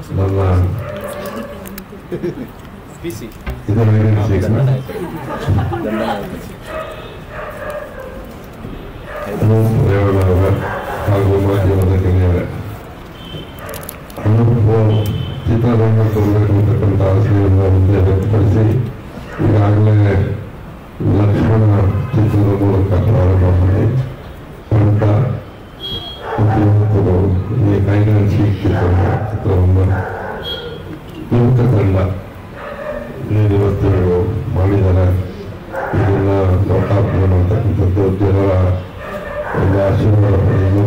ನನ್ನ ಹಾಗೂ ಮಾಧ್ಯಮದ ಗೆಳೆಯರೇ, ಚಿತ್ರರಂಗ ಕೊಡಬೇಕು ಅಂತಕ್ಕಂಥ ಆಸೆಯನ್ನು ಮುಂದೆ ವ್ಯಕ್ತಪಡಿಸಿ ಈಗಾಗಲೇ ಲಕ್ಷ್ಮಣ ಚಿತ್ರದ ಮೂಲಕ ಪ್ರಾರಂಭ ಮಾಡಿ ಕಂಠ ಮತ್ತು ಈ ಕೈಗಾರಿಕೆ ಚಿತ್ರವನ್ನು ಯುವಕ ತಂಡ ಇವತ್ತು ಮಾಡಿದ್ದಾರೆ. ಇದನ್ನ ಲೋಕಾರ್ಪಣೆ ಅಂತಕ್ಕಂಥದ್ದು ಜನರ ಒಂದು ಆಶೀರ್ವಾದ ಪಡೆಯಲು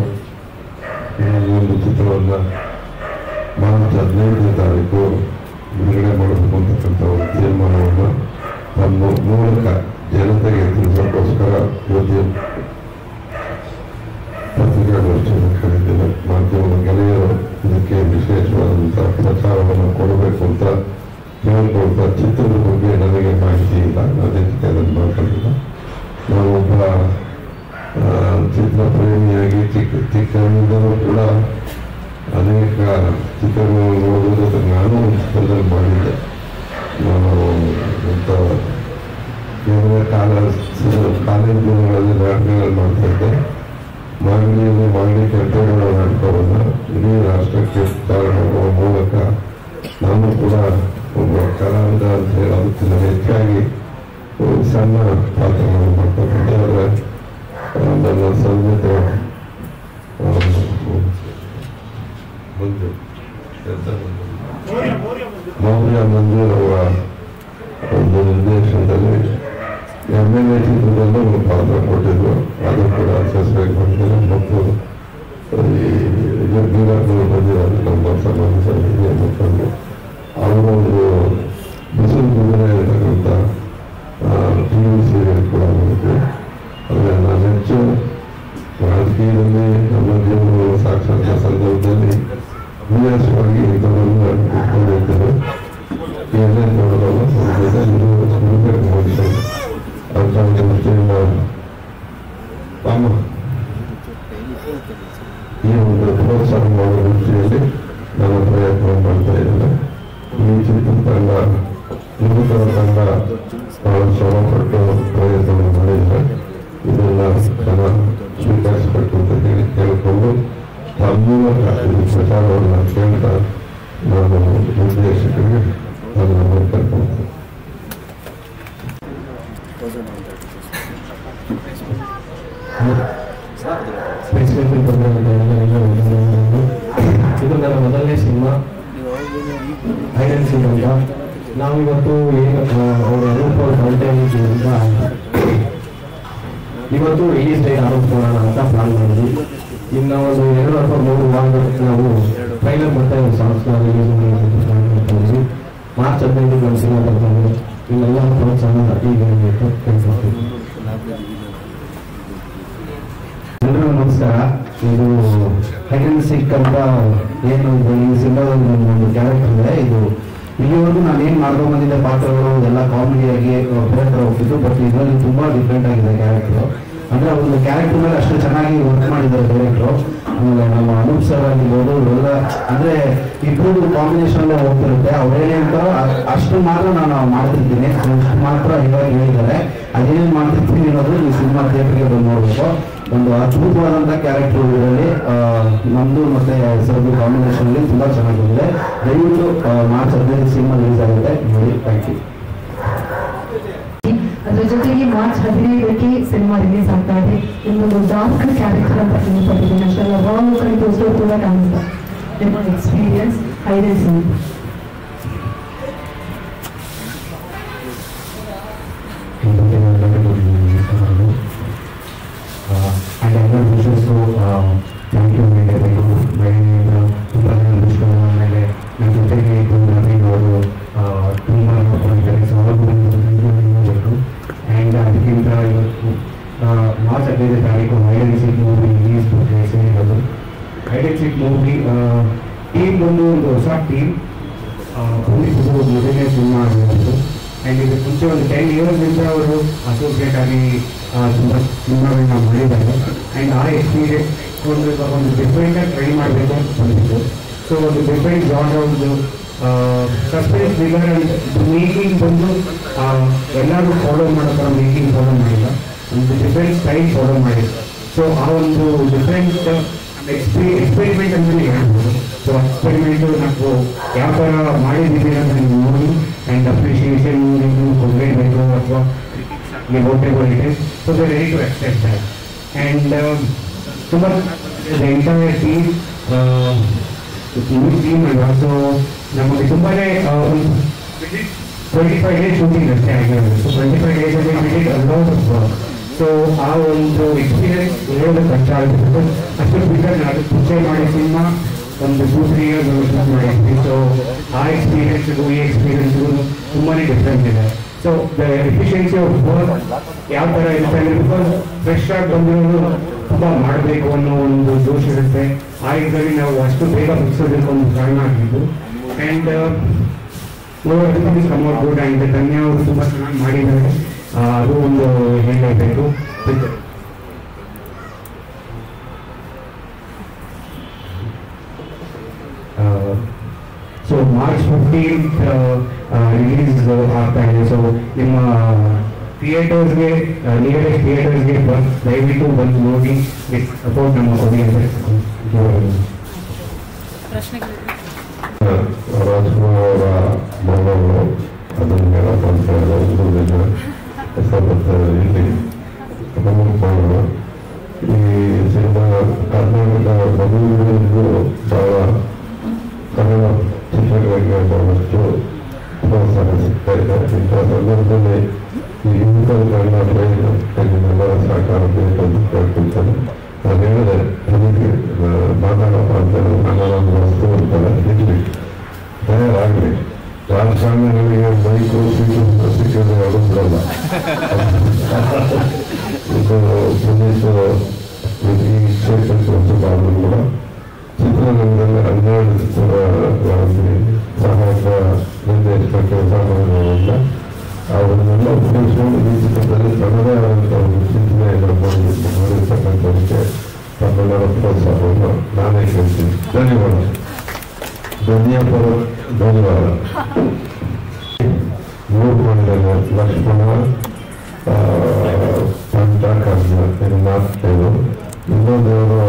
ಈ ಒಂದು ಚಿತ್ರವನ್ನು ಮಾರ್ಚ್ 15ನೇ ತಾರೀಕು ಬಿಡುಗಡೆ ಮಾಡಬೇಕು ಅಂತಕ್ಕಂಥ ಒಂದು ತೀರ್ಮಾನವನ್ನು ನಮ್ಮ ಮೂಲಕ ಜನತೆಗೆ ತಿಳಿಸೋಕ್ಕೋಸ್ಕರ ಇವತ್ತು ಪತ್ರಿಕಾಗೋಷ್ಠಿಯನ್ನು ಕರೆದಿದ್ದೇವೆ. ಮಾಧ್ಯಮದ ಗೆಳೆಯರು ಇದಕ್ಕೆ ವಿಶೇಷವಾದಂಥ ಪ್ರಚಾರವನ್ನು ಕೊಡಬೇಕು ಅಂತ ಕೇಳಿಕೊಳ್ತಾ, ಚಿತ್ರದ ಬಗ್ಗೆ ನನಗೆ ಮಾಹಿತಿ ಇಲ್ಲ, ಅದಕ್ಕೆ ಅದನ್ನು ಮಾತಾಡಿಲ್ಲ. ನಾನೊಬ್ಬ ಚಿತ್ರ ಪ್ರೇಮಿಯಾಗಿ ಚಿಕ್ಕಂದಿದ್ದರೂ ಕೂಡ ಅನೇಕ ಚಿತ್ರಗಳನ್ನು ನೋಡೋದು ನಾನು ಚಿತ್ರದಲ್ಲಿ ಮಾಡಿದ್ದೆ. ನಾನು ಕಾಲೇಜುಗಳಲ್ಲಿ ನಾಟಕಗಳನ್ನು ಮಾಡ್ತಾ ಇದ್ದೆ. ಮಾಗಡಿಯಲ್ಲಿ ಕೆಂಪೇಗೌಡ ನಾಟಕವನ್ನು ಇಡೀ ರಾಷ್ಟ್ರಕ್ಕೆ ಪ್ರಚಾರ ಮಾಡುವ ಮೂಲಕ ನಾನು ಕೂಡ ಒಬ್ಬ ಕಲಾವಿದ ಅಂತ ಹೇಳಿ ಅದಕ್ಕಿಂತ ಹೆಚ್ಚಾಗಿ ಸಣ್ಣ ಪಾತ್ರಗಳನ್ನು ಮಾಡ್ತಾ ಬಂದೆ. ಆದರೆ ನನ್ನ ಸಂಗೀತ ಮೌರ್ಯ ಮಂಜೂರ್ ಅವರ ಒಂದು ನಿರ್ದೇಶನದಲ್ಲಿ MLA ಚಿತ್ರದಲ್ಲೂ ಒಂದು ಪಾತ್ರ ಕೊಟ್ಟಿದ್ರು. ಅದು ಕೂಡ ಯಶಸ್ವಿಯಾಗಿ ಬಂದಿದೆ. ಮತ್ತು ಗೀರಾಗಳು ಬಂದಿದ್ದಾರೆ ನಮ್ಮ ಸಮಾಜ ಹಿರಿಯ ಮುಖಂಡರು. ಅವರೊಂದು ಬಿಸಿಲು ಕುದುರೆ ಇರತಕ್ಕಂಥ TV ಸೀರಿಯಲ್ ಕೂಡ ಬಂದಿದೆ. ಆದರೆ ನಾನು ಹೆಚ್ಚು ರಾಜಕೀಯದಲ್ಲಿ ನಮ್ಮ ಜೀವನಗಳು ಸಾಕ್ಷಾತ್ ಸಂದರ್ಭದಲ್ಲಿ ವಿನ್ಯಾಸವಾಗಿ ಇದನ್ನು ಇಟ್ಕೊಂಡಿರ್ತೇವೆ. ಏನೇ ನೋಡೋಲ್ಲ ಮಾಡಿದ್ದೇವೆ. ಅದರ ದೃಷ್ಟಿಯಿಂದ ಈ ಒಂದು ಪ್ರೋತ್ಸಾಹ ಮಾಡುವ ದೃಷ್ಟಿಯಲ್ಲಿ ನಾನು ಪ್ರಯತ್ನ ಮಾಡ್ತಾ ಇದ್ದೇನೆ. ಈ ಚಿತ್ರತಂಡ ಯುವಕರ ತಂಡ ಬಹಳ ಶ್ರಮಪಟ್ಟು ಪ್ರಯತ್ನವನ್ನು ಮಾಡಿದ್ದಾರೆ. ಇದೆಲ್ಲ ಜನ ಸ್ವೀಕರಿಸಬೇಕು ಅಂತ ಹೇಳಿ ಕೇಳಿಕೊಂಡು ಮೂಲಕ ಈ ಪ್ರಚಾರವನ್ನು ಕೇಳ್ತಾ ನಾನು ನಿರ್ದೇಶಕರಿಗೆ ಅದನ್ನು ಕರ್ಕೊಂಡು ಇದು ನನ್ನ ಮೊದಲನೇ ಸಿನಿಮಾ ಐಡೆನ್ಸಿ ಅಂತ. ನಾವಿವತ್ತು ಅವರ ರೂಪ ಕಂಟೆಂಟ್ ಇವತ್ತು ರಿಲೀಸ್ ಡೇಟ್ ಆರೋಪ ಮಾಡೋಣ ಅಂತ ಪ್ಲಾನ್ ಮಾಡಿದ್ವಿ. ಇನ್ನು ಒಂದು 2 ಅಥವಾ 3 ವಾರದಲ್ಲಿ ನಾವು ಟ್ರೈಲರ್ ಮತ್ತೆ ಸಾಂಗ್ಸ್ ರಿಲೀಸ್ ಮಾಡಿದ್ವಿ. ಮಾರ್ಚ್ 15 ನಮ್ಮ ಸಿನಿಮಾ ಬರ್ತಾರೆ. ಇನ್ನೆಲ್ಲ ಪ್ರೋತ್ಸಾಹ ಹೀಗೆ ಎಲ್ಲರಿಗೂ ನಮಸ್ಕಾರ. ಇದು ಐಡೆನ್ಸಿಕ್ ಅಂತ ಏನು ಈ ಸಿನಿಮಾದಲ್ಲಿ ಒಂದು ಕ್ಯಾರೆಕ್ಟರ್ ಇದೆ. ಇದು ಇಲ್ಲಿವರೆಗೂ ನಾನು ಏನು ಮಾಡ್ಕೊಂಡು ಬಂದಿದ್ದೆ ಪಾತ್ರಗಳು ಎಲ್ಲ ಕಾಮಿಡಿಯಾಗಿ ಬೇರೆ ಹೋಗ್ತಿದ್ದು. ಬಟ್ ಇದರಲ್ಲಿ ತುಂಬಾ ಡಿಫ್ರೆಂಟ್ ಆಗಿದೆ ಕ್ಯಾರೆಕ್ಟರ್. ಅಂದ್ರೆ ಒಂದು ಕ್ಯಾರೆಕ್ಟರ್ ಮೇಲೆ ಅಷ್ಟು ಚೆನ್ನಾಗಿ ವರ್ಕ್ ಮಾಡಿದ್ದಾರೆ ಡೈರೆಕ್ಟ್ರು. ಆಮೇಲೆ ನಮ್ಮ ಅನೂಪ್ ಸರ್ ಆಗಿರ್ಬೋದು, ಇವೆಲ್ಲ ಅಂದ್ರೆ ಇಬ್ಬರು ಕಾಂಬಿನೇಷನ್ ಹೋಗ್ತಿರುತ್ತೆ. ಅವ್ರೇನೇ ಅಂತ ಅಷ್ಟು ಮಾತ್ರ ನಾನು ಮಾಡ್ತಿರ್ತೀನಿ, ಅಷ್ಟು ಮಾತ್ರ ಇವಾಗ ಹೇಳಿದ್ದಾರೆ. ಅದೇನೇನು ಮಾಡ್ತಿರ್ತೀನಿ ಅನ್ನೋದು ಈ ಸಿನಿಮಾ ಥಿಯೇಟರ್ಗೆ ಬಂದು ನೋಡ್ಬೇಕು. ಒಂದು ಅದ್ಭುತವಾದಂಥ ಕ್ಯಾರೆಕ್ಟರ್ ಇದರಲ್ಲಿ ನಮ್ಮದು ಮತ್ತೆ ಸರ್ದು ಕಾಂಬಿನೇಷನ್ ಅಲ್ಲಿ ತುಂಬಾ ಚೆನ್ನಾಗಿದೆ. ದಯವಿಟ್ಟು ಮಾರ್ಚ್ 15 ಸಿನಿಮಾ ರಿಲೀಸ್ ಆಗುತ್ತೆ, ನೋಡಿ. Thank you. ಅದರ ಜೊತೆಗೆ ಮಾರ್ಚ್ 15ಕ್ಕೆ ಸಿನಿಮಾ ರಿಲೀಸ್ ಆಗ್ತಾ ಇದೆ. ಇನ್ನೊಂದು ಡಾರ್ಕ್ ಕ್ಯಾರೆಕ್ಟರ್ ಅಂತ ತಿಳ್ಕೊಂಡಿದ್ದೀನಿ ಅಷ್ಟೆಲ್ಲ ರಾಂಗ್ ಕಡೆ ಕೂಡ ಕಾಣಿಸ್ತಾ ನಿಮ್ಮ experience ಐಡೆನ್ಸಿ. And other wishes to thank you ತುಂಬ ಆಮೇಲೆ ನನ್ನ ಜೊತೆಗೆ ಅವರು ತುಂಬ ನೋಡ್ಕೊಂಡಿದ್ದಾರೆ. ಸೊ ಅವ್ರಿಗೂ ಬೇಕು. ಆ್ಯಂಡ್ ಅದಕ್ಕಿಂತ ಇವತ್ತು ಮಾರ್ಚ್ 15ನೇ ತಾರೀಕು ಐಡೆನ್ಸಿಕ್ ಮೂವಿ ರಿಲೀಸ್ ಸೇರಿರೋದು. ಐಡೆನ್ಸಿಕ್ ಮೂವಿ ಟೀಮ್ ಒಂದು ಹೊಸ ಟೀಮ್ ಪೊಲೀಸರು ಮೊದಲನೇ ಸಿನಿಮಾ ಆಗಿರೋದು. ಆ್ಯಂಡ್ ಇದಕ್ಕೆ ಮುಂಚೆ ಒಂದು 10 ಇಯರ್ಸಿಂದ ಅವರು ಅಸೋಸಿಯೇಟ್ ಆಗಿ ತುಂಬ ಸಿನಿಮಾಗಳನ್ನ ಮಾಡಿದ್ದಾರೆ. ಆ್ಯಂಡ್ ಆ ಎಕ್ಸ್ಪೀರಿಯನ್ಸ್ ಒಂದು ಡಿಫ್ರೆಂಟಾಗಿ ಟ್ರೈ ಮಾಡಬೇಕು ಅಂತ ಬಂದಿತ್ತು. ಸೊ ಒಂದು ಡಿಫ್ರೆಂಟ್ ಜಾನರ್ದು ಸಸ್ಪೆನ್ಸ್ ಥ್ರಿಲ್ಲರ್ ಆ್ಯಂಡ್ ಮೇಕಿಂಗ್ ಬಂದು ಎಲ್ಲರೂ ಫಾಲೋ ಮಾಡೋ ಥರ ಮೇಕಿಂಗ್ ಫಾಲೋ ಮಾಡಿಲ್ಲ, ಒಂದು ಡಿಫ್ರೆಂಟ್ ಸ್ಟೈಲ್ ಫಾಲೋ ಮಾಡಿಲ್ಲ. ಸೊ ಆ ಒಂದು ಡಿಫ್ರೆಂಟ್ ಎಕ್ಸ್ಪೆರಿಮೆಂಟ್ ಅಂತಲೇ ಹೇಳ್ಬೋದು. ಸೊ ಎಕ್ಸ್ಪೆರಿಮೆಂಟು ನಾವು ಯಾವ ಥರ ಮಾಡಿದ್ದೀವಿ ಅಂತ ನೀವು ನೋಡಿ ಆ್ಯಂಡ್ ಅಪ್ರಿಷಿಯೇಷನ್ ನೀವು ಕೊಡಲೇಬೇಕು ಅಥವಾ ನೀವು ಹೋಗ್ಬೇಕು ಇದೆ. So they ready to accept that and ತುಂಬ ಎಂಟೈರ್ ಟೀಮ್ ಟೀಮ್ ಅಲ್ವಾ. ಸೊ ನಮಗೆ ತುಂಬಾ ಒಂದು 25 days ಶೂಟಿಂಗ್ ಅಷ್ಟೇ ಆಗಿರೋದು. ಸೊ 25 days ಅಲ್ಲಿ ಸೊ ಆ ಒಂದು ಎಕ್ಸ್ಪೀರಿಯನ್ಸ್ ಹೇಳೋದು ಕಷ್ಟ ಆಗುತ್ತೆ. ಬಿಕಾಸ್ ಅಷ್ಟು ಬಿಟ್ಟರೆ ನಾನು ಪೂಜೆ ಮಾಡಿ ಸಿನಿಮಾ ಒಂದು 2-3 years ಶೂಟ್ ಮಾಡಿದ್ವಿ. ಸೊ ಆ ಎಕ್ಸ್ಪೀರಿಯನ್ಸ್ಗೂ ಈ ಎಕ್ಸ್ಪೀರಿಯನ್ಸ್ಗೂ ತುಂಬಾ ಡಿಫ್ರೆನ್ಸ್ ಇದೆ. So the efficiency of work ಯಾವ ಥರ ಇರುತ್ತೆ ಅಂದರೆ ಬಿಕಾಸ್ ಫ್ರೆಶ್ ಆಗಿ ಬಂದಿರೋದು ತುಂಬ ಮಾಡಬೇಕು ಅನ್ನೋ ಒಂದು ಜೋಶ್ ಇರುತ್ತೆ. ಆ ಇದರಲ್ಲಿ ನಾವು ಅಷ್ಟು ಬೇಗ ಮುಗಿಸೋದಕ್ಕೆ ಒಂದು ಕಾರಣ ಆಗಿದ್ದು. And come out good and Dhanya ಅವರು ತುಂಬ ಚೆನ್ನಾಗಿ ಮಾಡಿದ್ದಾರೆ, ಅದು ಒಂದು ಹೇಳಬೇಕು. ಸೊ March 15th ರಿಲೀಸ್ ಆಗ್ತಾ ಇದೆ. ಸೊ ನಿಮ್ಮ ಥಿಯೇಟರ್ಸ್ಗೆ ನಿಯರೆಸ್ಟ್ ಥಿಯೇಟರ್ಸ್ಗೆ ದಯವಿಟ್ಟು ಬಂದು ನೋಡಿ ಸಪೋರ್ಟ್ ನಮ್ಮ ಕೊಡಿ ಅಂತ ರಾಜ್ಕುಮಾರ್ ಅವರ ಮೊಮ್ಮಗಳು ಅದನ್ನು ಹೇಳಪ್ಪ ಅಂತ ಒಂದು ದಿನ ಇಲ್ಲಿ ಮೊಮ್ಮಗಳು ಈ ಸಿನಿಮಾ ಕರ್ನಾಟಕ ಮಗುವಿಗೂ ಬಹಳ ಕನ್ನಡ ಚಿತ್ರಗಳಿಗೆ ಬಹಳಷ್ಟು ಪ್ರೋತ್ಸಾಹ ಸಿಗ್ತಾ ಇದೆ. ಇಂಥ ಸಂದರ್ಭದಲ್ಲಿ ಈ ಯುವಕರುಗಳನ್ನ ಪ್ರಯತ್ನಕ್ಕೆಲ್ಲರ ಸಹಕಾರ ಬೇಕು ಅಂತ ಕೇಳ್ಕೊಳ್ತಾರೆ. ನಾನು ಹೇಳಿದೆ ನನಗೆ ಮಾತಾಡಪ್ಪ ಅಂತ ನಾನೊಂದು ವಸ್ತು ಅಂತಾರೆ ಇರಲಿ ತಯಾರಾಗಲಿ. ರಾಜಕಾರಣಿಗಳಿಗೆ ಬೈಕು ಸಿಕ್ಕಿದ್ರೆ ಅವರು ಬಿಡಲ್ಲ. ಇದು ಪೊಲೀಸು ಈ ಕ್ಷೇತ್ರಕ್ಕೆ ಒಂದು ಭಾಗಗಳು ಕೂಡ ಚಿತ್ರರಂಗದಲ್ಲಿ 12 ಚಿತ್ರಗಳಲ್ಲಿ ಸಹಾಯಕ ನಿರ್ದೇಶಕ ಕೆಲಸ ಮಾಡೋದ್ರಿಂದ ಅವರನ್ನೆಲ್ಲ ಉಪಯೋಗಿಸಿಕೊಂಡು ಈ ಚಿತ್ರದಲ್ಲಿ ತನ್ನದೇ ಆದಂಥ ಒಂದು ಚಿಂತನೆಯನ್ನು ಮಾಡಿರ್ತಕ್ಕಂಥದಕ್ಕೆ ತಮ್ಮೆಲ್ಲರ ಪ್ರೋತ್ಸಾಹವನ್ನು ನಾನೇ ಕೇಳ್ತೀನಿ. ಧನ್ಯವಾದ. ಧನ್ಯವಾದ. ಮೂರು ಲಕ್ಷ್ಮಣ ಪಂಚಕರ್ಮ ಇದು ಮಾತೇನು. ಇನ್ನೊಂದೇನು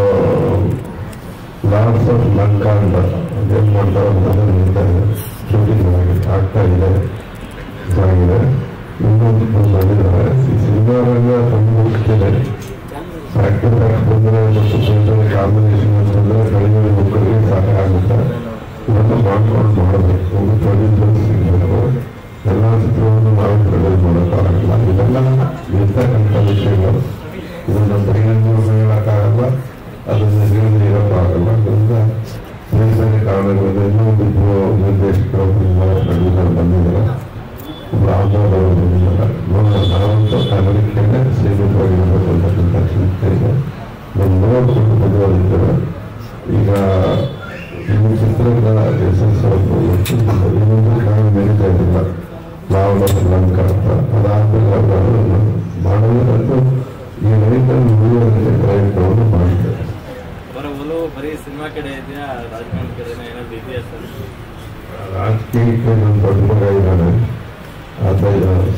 ಲಾರ್ಡ್ಸ್ ಆಫ್ ಲಂಕಾ ಅಂತ ಅದೇನು ಮಾಡ್ತಾರೆ ಅದನ್ನು ಶೂಟಿಂಗ್ ಆಗ್ತಾ ಇದೆ, ಆಗಿದೆ. ಇನ್ನೊಂದು ಮಾಡಿದ್ದಾರೆ. ಈ ಸಿನಿಮಾ ರಂಗ ಸಂಬಂಧಿಸಿದೆ. ಆಕ್ಟಿವ್ ಆಕ್ಟ್ ಬಂದರೆ ಮತ್ತು ಜನರ ಕಾಂಬಿನೇಷನ್ ಅಂತಂದರೆ ಕಡಿಮೆ ಮಕ್ಕಳಿಗೆ ಸಹಾಯ ಆಗುತ್ತೆ. ಇದನ್ನು ಮಾಡ್ಕೊಂಡು ಮಾಡಬೇಕು. ಒಂದು ಪ್ರೊಡ್ಯೂಸರ್ ಸಿಗಬೇಕು. ಎಲ್ಲ ಚಿತ್ರವನ್ನು ನಾವು ಪ್ರೊಡ್ಯೂಸ್ ಮಾಡೋಕ್ಕಾಗಲ್ಲ. ಇದೆಲ್ಲ ಇರ್ತಕ್ಕಂಥ ವಿಷಯಗಳು. ಇದನ್ನು ಬಹಿರಂಗ ಹೇಳೋಕ್ಕಾಗಲ್ಲ, ಅದನ್ನು ಇರೋಕ್ಕಾಗಲ್ಲ. ಅದರಿಂದ ಬೇರೆ ಕಾರಣಗಳಿಂದ ಇನ್ನೊಂದು ನಿರ್ದೇಶಕರು ಪ್ರೊಡ್ಯೂಸರ್ ಬಂದಿದ್ದಾರೆ, ಆಂಧ್ರದವರು ಬಂದಿದ್ದಾರೆ. ನಾವಂತೂ ಅಮೆರಿಕನ್ನೇ ಸೀಮಿತವಾಗಿರಬೇಕು ಅಂತಕ್ಕಂಥ ಚಿಂತೆ ಇದೆ. ನೋಡಿಕೊಂಡು ಮುಂದುವರಿತಾರೆ. ಈಗ ಈ ಚಿತ್ರದ ಯಶಸ್ಸು ಇನ್ನೊಂದು ನಾವು ನಡೀತಾ ಇದ್ದಿಲ್ಲ, ಲಾರ್ಡ್ ಲಂಕ ಅಂತ. ಅದಾದಮೇಲೆ ಅವರು ಮಾಡೋದಂತೂ ಈ ರೈತರು ಉಳಿಯೋದಕ್ಕೆ ಪ್ರಯತ್ನವನ್ನು ಮಾಡಿದ್ದಾರೆ. ರಾಜಕೀಯಕ್ಕೆ ನನ್ನ ದೊಡ್ಡ ಮಗ ಇದ್ದಾನೆ, ಆತ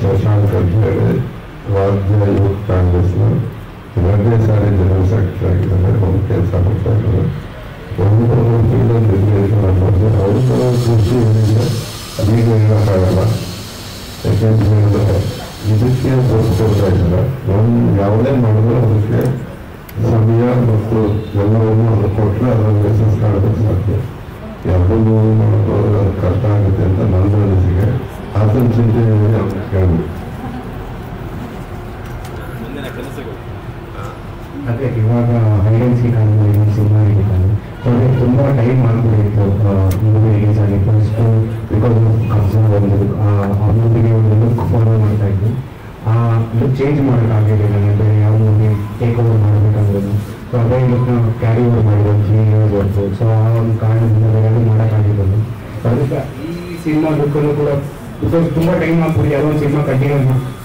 ಶಶಾಂಕ್ ಅಂತ ಹೇಳಿ ರಾಜ್ಯ ಯುವ ಕಾಂಗ್ರೆಸ್ನ 2ನೇ ಸಾರಿ ಜನರಲ್ ಸೆಕ್ರೆಟರಿ ಆಗಿದ್ದಾನೆ. ಒಂದು ಕೆಲಸ ಮಾಡ್ತಾ ಇದ್ದಾರೆ. ಒಂದು ಫೀಲ್ಡ್ ನಿರ್ದೇಶನ ಮಾಡಿದ್ರೆ ಅವ್ರ ಕೃಷಿ ಏನಿದೆ ಈಗ ಹೇಳೋಕ್ಕಾಗಲ್ಲ. ಯಾಕೆಂದ್ರೆ ಇದಕ್ಕೆ ಕೊಡ್ತಾ ಇದ್ದಾರೆ. ಯಾವುದೇ ಮಾಡಿದ್ರೆ ಅದಕ್ಕೆ ಸಮಯ ಮತ್ತು ಎಲ್ಲವನ್ನೂ ಅದು ಕೊಟ್ಟರೆ ಅದನ್ನು ಯಶಸ್ಸು ಕಾಣೋದಕ್ಕೆ ಸಾಧ್ಯ. ಯಾವುದೋ ಮೂವಿ ಮಾಡೋದು ಅದು ಕಷ್ಟ ಆಗುತ್ತೆ ಅಂತ ನನ್ನ ಅನಿಸಿಕೆ. ಆತನ ಚಿಂತೆ ಅವ್ರು ಕೇಳಬೇಕು. ಅದೇ ಇವಾಗ ಹೈಡೆನ್ಸಿ ಕಾಲದಲ್ಲಿ ಸಿನಿಮಾ ಹಿಡಿತಾನೆ. ಸೊ ಅದಕ್ಕೆ ತುಂಬ ಟೈಮ್ ಆಗಿಬಿಟ್ಟಿತ್ತು ಮೂವಿ ರಿಲೀಸ್ ಆಗಿತ್ತು. ಅಷ್ಟು ಬಿಕಾಸ್ ಆಫ್ ಕನ್ಸರ್ನ್ ಬಂದಿದ್ದು ಆ ಮೂವಿಗೆ ಒಂದು ಲುಕ್ ಫಾಲೋ ಮಾಡ್ತಾ ಇದ್ದು. ಆ ಲುಕ್ ಚೇಂಜ್ ಮಾಡೋಕ್ಕಾಗಿರಲಿಲ್ಲ. ಬೇರೆ ಯಾವ ಮೂವಿ ಟೇಕ್ ಓವರ್ ಮಾಡಬೇಕಂದ್ರೂ ಸೊ ಅದೇ ಲುಕ್ನ ಕ್ಯಾರಿ ಓವರ್ ಮಾಡಿದ್ರು 3 years ವರ್ತು. ಸೊ ಆ ಒಂದು ಕಾರಣದಿಂದ ಬೇರೆ ಮಾಡೋಕ್ಕಾಗಿರೋದು. ಸೊ ಅದಕ್ಕೆ ಈ ಸಿನಿಮಾ ಲುಕ್ಕನ್ನು ಕೂಡ ಬಿಕಾಸ್ ತುಂಬ ಟೈಮ್ ಆಗ್ಬಿಡಿ ಯಾವುದೋ ಒಂದು ಸಿನಿಮಾ ಕಂಟಿನ್ಯೂ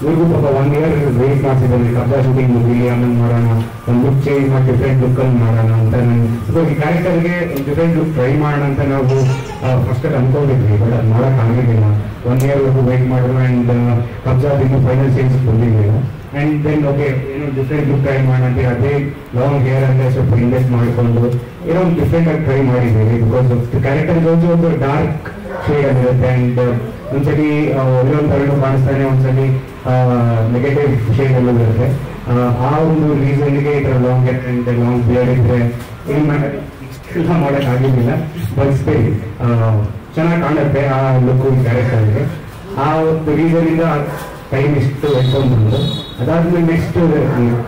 ಇವ್ರಿಗೂ ಪಾಪ 1 year ವೇಟ್ ಮಾಡ್ತಿದ್ದಾರೆ ಕಬ್ಜಾ ಶೂಟಿಂಗ್ ಮುಗಿಲಿ ಆಮೇಲೆ ಮಾಡೋಣ ಒಂದು ಲುಕ್ ಚೇಂಜ್ ಮಾಡಿ ಡಿಫ್ರೆಂಟ್ ಲುಕ್ಕಲ್ಲಿ ಮಾಡೋಣ ಅಂತ ನಾನು ಬಿಕಾಸ್ ಈ ಕ್ಯಾರೆಕ್ಟರ್ಗೆ ಡಿಫ್ರೆಂಟ್ ಲುಕ್ ಟ್ರೈ ಮಾಡೋಣ ಅಂತ ನಾವು ಫಸ್ಟ್ ಅನ್ಕೊಂಡಿದ್ವಿ ಬಟ್ ಅದು ಮಾಡೋಕ್ಕಾಗಿಲ್ಲ 1 year ವೇಟ್ ಮಾಡಿದ್ರು ಆ್ಯಂಡ್ ಕಬ್ಜಾದಿಂದ ಫೈನಲ್ ಚೇಂಜ್ ಬಂದಿರಲಿಲ್ಲ ಆ್ಯಂಡ್ ದೆನ್ ಓಕೆ ಏನೋ ಡಿಫ್ರೆಂಟ್ ಲುಕ್ ಟ್ರೈ ಮಾಡೋಣ ಅದೇ ಲಾಂಗ್ ಹೇರ್ ಅಂದರೆ ಸ್ವಲ್ಪ ಇನ್ವೆಸ್ಟ್ ಮಾಡಿಕೊಂಡು ಏನೋ ಒಂದು ಡಿಫ್ರೆಂಟ್ ಆಗಿ ಟ್ರೈ ಮಾಡಿದ್ದೀವಿ ಬಿಕಾಸ್ ಕ್ಯಾರೆಕ್ಟರ್ ಒಂದು ಡಾರ್ಕ್ ಶೇಡ್ ಆಗಿರುತ್ತೆ ಆ್ಯಂಡ್ ಒಂದ್ಸಲಿ ಒಳ್ಳೊಂದು ತರನು ಕಾಣಿಸ್ತಾನೆ ಒಂದ್ಸಲಿ ನೆಗೆಟಿವ್ ಶೇಡಲ್ಲೂ ಇರುತ್ತೆ ಆ ಒಂದು ರೀಸನ್ಗೆ ಈ ಥರ long hair and long beard ಇದ್ರೆ ಇಷ್ಟೆಲ್ಲ ಮಾಡೋಕ್ಕಾಗಿರಲಿಲ್ಲ ಬಟ್ ಸ್ಟಿಲ್ ಚೆನ್ನಾಗಿ ಕಾಣುತ್ತೆ ಆ ಲುಕ್ ಕ್ಯಾರೆಕ್ಟರ್ಗೆ ಆ ಒಂದು ರೀಸನಿಂದ ಟೈಮ್ ಇಷ್ಟು ಎತ್ಕೊಂಡು ಬಂದು ಅದಾದ್ಮೇಲೆ ನೆಕ್ಸ್ಟ್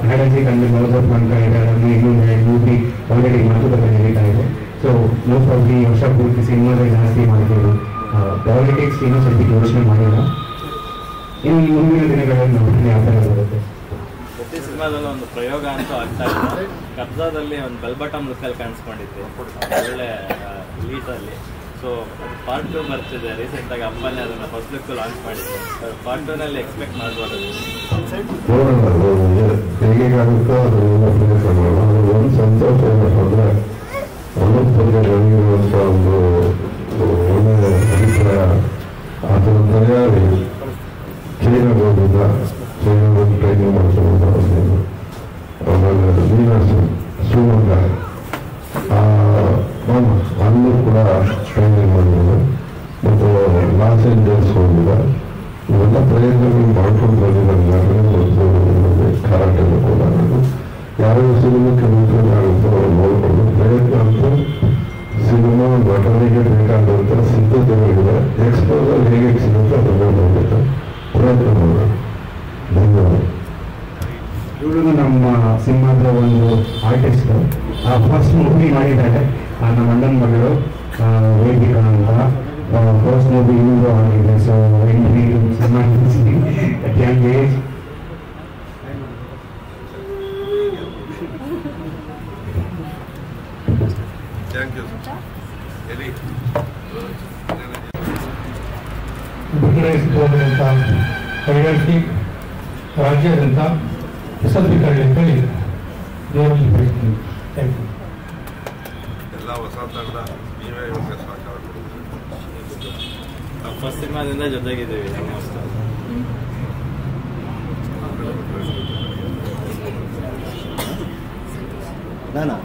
ಹ್ಯಾಡನ್ಸಿ ಕಂಡು ಮೌಸಪ್ ಅಂತ ಇದೆ ಅದರಲ್ಲಿ ಇನ್ನೊಂದು ಮೂವಿ ಆಲ್ರೆಡಿ ಮಾತುಕತೆ ನಡೀತಾ ಇದೆ ಸೊ ಮೋಸ್ಟ್ ಆಫ್ ಈ ವರ್ಷ ಪೂರ್ತಿ ಸಿನಿಮಾದಲ್ಲಿ ಜಾಸ್ತಿ ಮಾಡ್ತೀವಿ ಪಾಲಿಟಿಕ್ಸ್ ಇನ್ನೂ ಸ್ವಲ್ಪ ಯೋಚನೆ ಮಾಡಿಲ್ಲ ಇನ್ನು ಮುಂದಿನ ದಿನಗಳಲ್ಲಿ ನೋಡಿದ್ರೆ ಯಾವ ಥರ ಬರುತ್ತೆ ಪ್ರತಿ ಸಿನಿಮಾದಲ್ಲೂ ಒಂದು ಪ್ರಯೋಗ ಅಂತೂ ಆಗ್ತಾ ಇದೆ ಕಬ್ಜಾದಲ್ಲಿ ಒಂದು ಬೆಲ್ಬಟಮ್ ಲುಕ್ಕಲ್ಲಿ ಕಾಣಿಸ್ಕೊಂಡಿದ್ದೆ ಒಳ್ಳೆ ಲೀಡಲ್ಲಿ ಸೊ ಅದು ಪಾರ್ಟ್ 2 ಬರ್ತಿದೆ ರೀಸೆಂಟಾಗಿ ಅಪ್ಪನೇ ಅದನ್ನು ಫಸ್ಟ್ ಲುಕ್ ಲಾಂಚ್ ಮಾಡಿದ್ದೆ ಪಾರ್ಟ್ 2ನಲ್ಲಿ ಎಕ್ಸ್ಪೆಕ್ಟ್ ಮಾಡ್ಬೋದು ಹೇಗಾಗುತ್ತೋ ಅದು ಒಂದು ಸಂತೋಷ ಏನಂದ್ರೆ ಅನುಭವಕ್ಕೆ ಬಂದಿರುವಂಥ ಒಂದು ಒಳ್ಳೆಯ ಅಭಿಪ್ರಾಯ ಅದರ ತಯಾರಿ ಚೈನಾಗೋದಿಲ್ಲ ಚೈನಾಗೋದು ಟ್ರೈನಿಂಗ್ ಮಾಡ್ಕೊಂಡು ಆಮೇಲೆ ನೀರಸು ಶಿವಮೊಗ್ಗ ಅಲ್ಲೂ ಕೂಡ ಟ್ರೈನಿಂಗ್ ಮಾಡಿದ್ರು ಮತ್ತು ಲಾಸ್ ಏಂಜಲ್ಸ್ ಹೋಗಿಲ್ಲ ಇವೆಲ್ಲ ಪ್ರಯತ್ನಗಳು ಮಾಡ್ಕೊಂಡು ಬಂದಿದ್ದಾರೆ ಒಂದು ಕರಾಟೆಲ್ಲೂ ಕೂಡ ಯಾವ್ಯಾವ ಸಿನಿಮಾಕ್ಕೆ ಮುಂಚೆ ಆಗುತ್ತೋ ನೋಡಿಕೊಂಡು ಪ್ರಯತ್ನ ಅಂತೂ ಸಿನಿಮಾ ನಟನೆಗೆ ಬೇಕಾದಂಥ ಸಿದ್ಧತೆಗಳಿದೆ ಎಕ್ಸ್ಪೋಸರ್ ಹೇಗೆ ಸಿಗುತ್ತೆ ಅದನ್ನು ನೋಡಿದ್ರೆ ಪ್ರಯತ್ನ ಮಾಡೋಣ ಧನ್ಯವಾದ ಇವಳು ನಮ್ಮ ಸಿನಿಮಾದ ಒಂದು ಆರ್ಟಿಸ್ಟ್ ಫಸ್ಟ್ ಮೂವಿ ಮಾಡಿದ್ದಾರೆ ನಮ್ಮ ಅಣ್ಣನ ಮಗಳು ವೇದಿಕಾ ಅಂತ ಫಸ್ಟ್ ಮೂವಿ ಇವರು ಆಗಿದೆ ಸೊ ಸಿನಿಮಾ ಏಜ್ ಬದಲಾಯಿಸಿದಂಥ ಕೈಗಾರಿಕೆ ರಾಜ್ಯಾದ್ಯಂತ ಹೆಸರುಕರಲಿ ಅಂತೇಳಿ ದೇವರಲ್ಲಿ ಬಯಸ್ತೀನಿ. Thank you. ಎಲ್ಲ ಹೊಸ ತಂಡ ನೀವೇ ಇವಾಗ ಸಹಕಾರ ಫಸ್ಟ್ ಸಿನಿಮಾದಿಂದ ಜೊತೆಗಿದ್ದೀವಿ ಆಲ್ಮೋಸ್ಟ್ ನಾನಾ